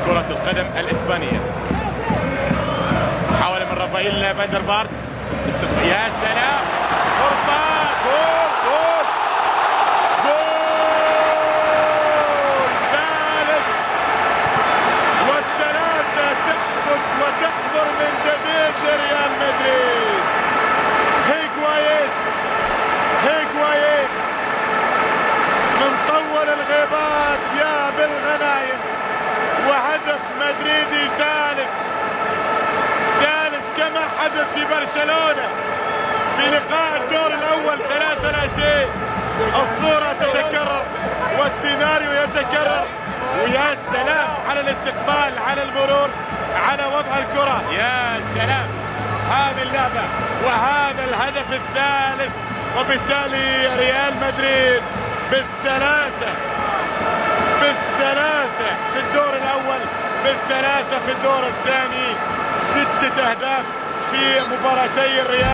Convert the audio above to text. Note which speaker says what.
Speaker 1: كرة القدم الإسبانية. محاولة من رافائيل فاندر فارت. يا سلام، فرصة، جول جول جول ثالث، والثلاثة تحدث وتحضر من جديد لريال مدريد. هيغوايين من طول الغيبات يا بالغنايم، وهدف مدريدي ثالث كما حدث في برشلونة في لقاء الدور الأول 3-0. الصورة تتكرر والسيناريو يتكرر، ويا سلام على الاستقبال، على المرور، على وضع الكرة. يا سلام، هذه اللعبة وهذا الهدف الثالث، وبالتالي ريال مدريد بالثلاثة في الدور الأول، بالثلاثة في الدور الثاني، 6 أهداف في مباراتي الريال.